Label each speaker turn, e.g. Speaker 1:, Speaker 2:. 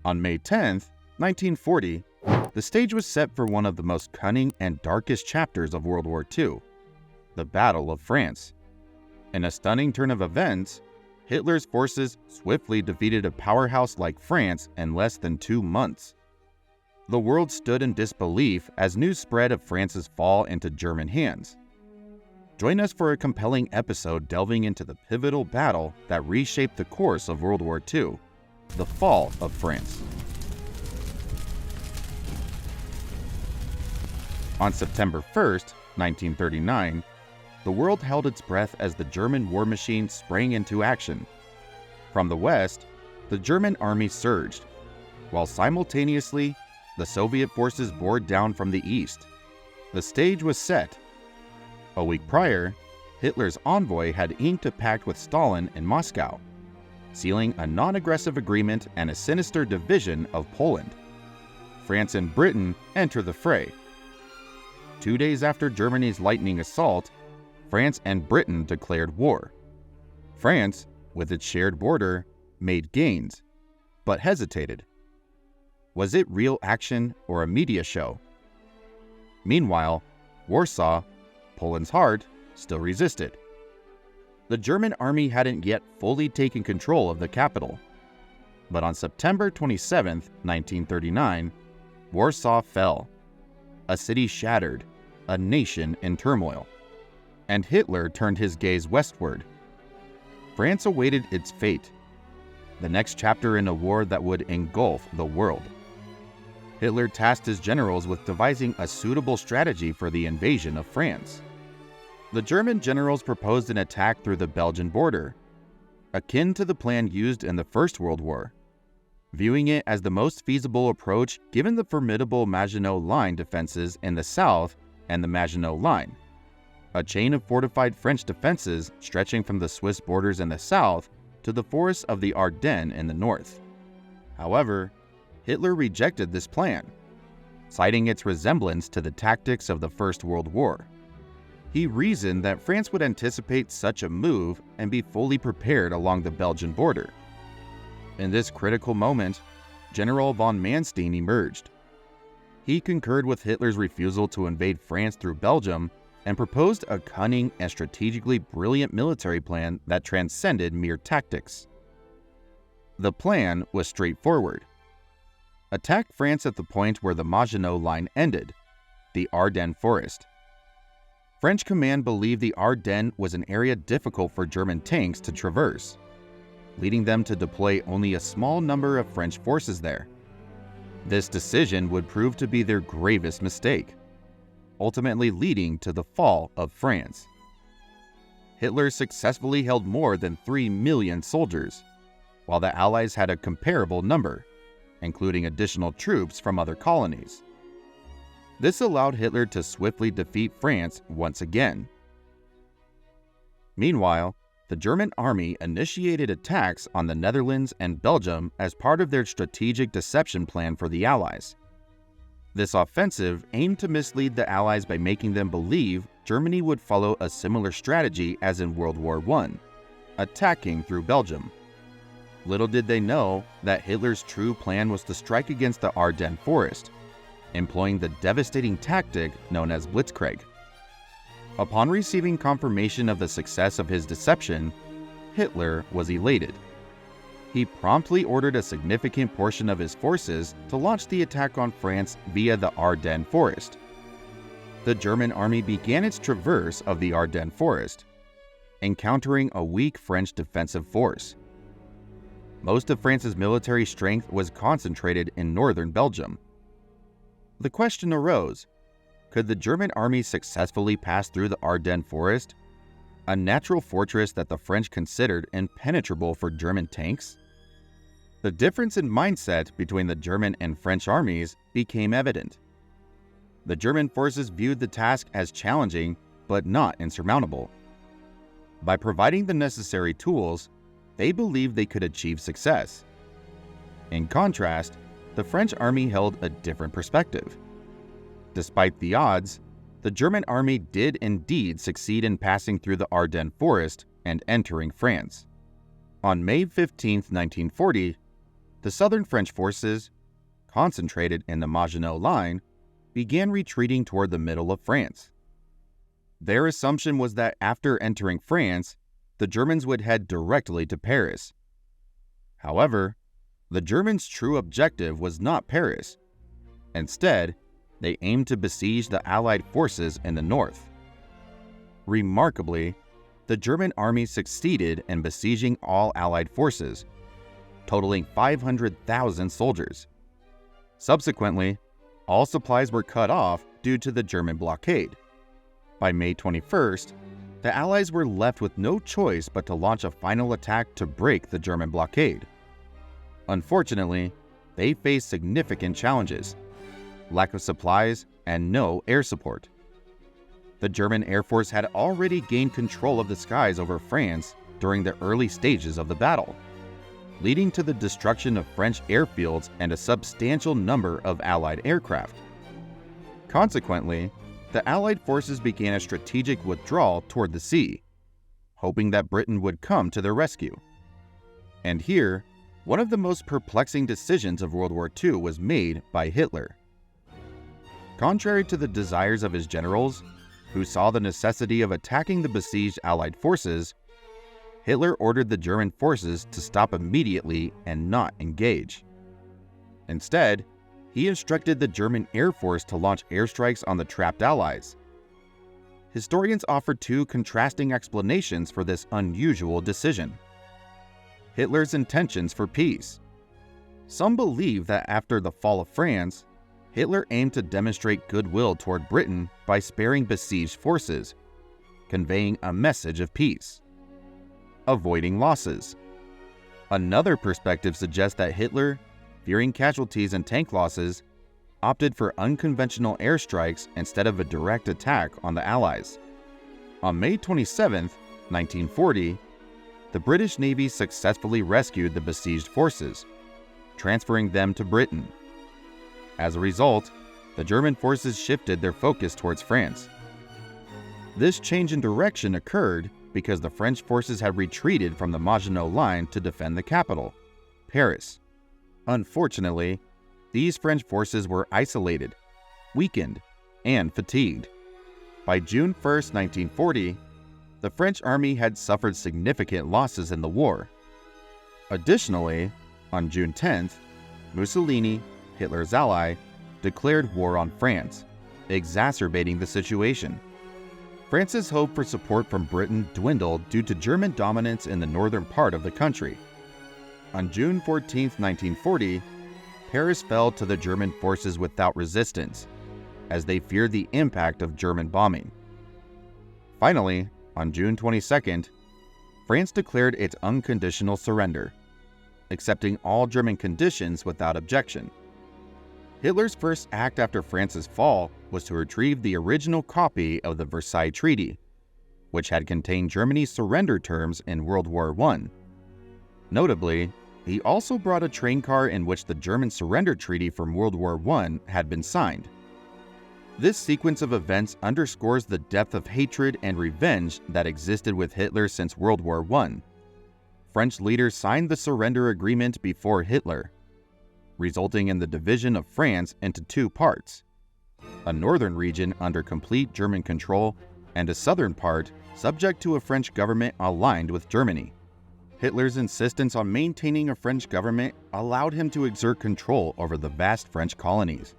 Speaker 1: On May 10, 1940, the stage was set for one of the most cunning and darkest chapters of World War II, the Battle of France. In a stunning turn of events, Hitler's forces swiftly defeated a powerhouse like France in less than 2 months. The world stood in disbelief as news spread of France's fall into German hands. Join us for a compelling episode delving into the pivotal battle that reshaped the course of World War II, the fall of France. On September 1, 1939, the world held its breath as the German war machine sprang into action. From the west, the German army surged, while simultaneously, the Soviet forces bore down from the east. The stage was set. A week prior, Hitler's envoy had inked a pact with Stalin in Moscow, sealing a non-aggressive agreement and a sinister division of Poland. France and Britain enter the fray. 2 days after Germany's lightning assault, France and Britain declared war. France, with its shared border, made gains, but hesitated. Was it real action or a media show? Meanwhile, Warsaw, Poland's heart, still resisted. The German army hadn't yet fully taken control of the capital. But on September 27, 1939, Warsaw fell. A city shattered, a nation in turmoil. And Hitler turned his gaze westward. France awaited its fate, the next chapter in a war that would engulf the world. Hitler tasked his generals with devising a suitable strategy for the invasion of France. The German generals proposed an attack through the Belgian border, akin to the plan used in the First World War, viewing it as the most feasible approach given the formidable Maginot Line defenses in the south and the Maginot Line, a chain of fortified French defenses stretching from the Swiss borders in the south to the forests of the Ardennes in the north. However, Hitler rejected this plan, citing its resemblance to the tactics of the First World War. He reasoned that France would anticipate such a move and be fully prepared along the Belgian border. In this critical moment, General von Manstein emerged. He concurred with Hitler's refusal to invade France through Belgium and proposed a cunning and strategically brilliant military plan that transcended mere tactics. The plan was straightforward. Attack France at the point where the Maginot Line ended, the Ardennes forest. French command believed the Ardennes was an area difficult for German tanks to traverse, leading them to deploy only a small number of French forces there. This decision would prove to be their gravest mistake, ultimately leading to the fall of France. Hitler successfully held more than 3 million soldiers, while the Allies had a comparable number, including additional troops from other colonies. This allowed Hitler to swiftly defeat France once again. Meanwhile, the German army initiated attacks on the Netherlands and Belgium as part of their strategic deception plan for the Allies. This offensive aimed to mislead the Allies by making them believe Germany would follow a similar strategy as in World War I, attacking through Belgium. Little did they know that Hitler's true plan was to strike against the Ardennes forest, employing the devastating tactic known as Blitzkrieg. Upon receiving confirmation of the success of his deception, Hitler was elated. He promptly ordered a significant portion of his forces to launch the attack on France via the Ardennes forest. The German army began its traverse of the Ardennes forest, encountering a weak French defensive force. Most of France's military strength was concentrated in northern Belgium. The question arose, could the German army successfully pass through the Ardennes forest, a natural fortress that the French considered impenetrable for German tanks? The difference in mindset between the German and French armies became evident. The German forces viewed the task as challenging but not insurmountable. By providing the necessary tools, they believed they could achieve success. In contrast, the French army held a different perspective. Despite the odds, the German army did indeed succeed in passing through the Ardennes forest and entering France. On May 15, 1940, The southern French forces, concentrated in the Maginot Line, began retreating toward the middle of France. Their assumption was that after entering France, the Germans would head directly to Paris. However, the Germans' true objective was not Paris. Instead, they aimed to besiege the Allied forces in the north. Remarkably, the German army succeeded in besieging all Allied forces, totaling 500,000 soldiers. Subsequently, all supplies were cut off due to the German blockade. By May 21st, the Allies were left with no choice but to launch a final attack to break the German blockade. Unfortunately, they faced significant challenges: lack of supplies and no air support. The German Air Force had already gained control of the skies over France during the early stages of the battle, leading to the destruction of French airfields and a substantial number of Allied aircraft. Consequently, the Allied forces began a strategic withdrawal toward the sea, hoping that Britain would come to their rescue. And here, one of the most perplexing decisions of World War II was made by Hitler. Contrary to the desires of his generals, who saw the necessity of attacking the besieged Allied forces, Hitler ordered the German forces to stop immediately and not engage. Instead, he instructed the German Air Force to launch airstrikes on the trapped Allies. Historians offer two contrasting explanations for this unusual decision. Hitler's intentions for peace. Some believe that after the fall of France, Hitler aimed to demonstrate goodwill toward Britain by sparing besieged forces, conveying a message of peace. Avoiding losses. Another perspective suggests that Hitler, fearing casualties and tank losses, opted for unconventional airstrikes instead of a direct attack on the Allies. On May 27, 1940, the British Navy successfully rescued the besieged forces, transferring them to Britain. As a result, the German forces shifted their focus towards France. This change in direction occurred because the French forces had retreated from the Maginot Line to defend the capital, Paris. Unfortunately, these French forces were isolated, weakened, and fatigued. By June 1, 1940, the French army had suffered significant losses in the war. Additionally, on June 10th, Mussolini, Hitler's ally, declared war on France, exacerbating the situation. France's hope for support from Britain dwindled due to German dominance in the northern part of the country. On June 14, 1940, Paris fell to the German forces without resistance, as they feared the impact of German bombing. Finally, on June 22nd, France declared its unconditional surrender, accepting all German conditions without objection. Hitler's first act after France's fall was to retrieve the original copy of the Versailles Treaty, which had contained Germany's surrender terms in World War I. Notably, he also brought a train car in which the German surrender treaty from World War I had been signed. This sequence of events underscores the depth of hatred and revenge that existed with Hitler since World War I. French leaders signed the surrender agreement before Hitler, resulting in the division of France into two parts: a northern region under complete German control and a southern part subject to a French government aligned with Germany. Hitler's insistence on maintaining a French government allowed him to exert control over the vast French colonies,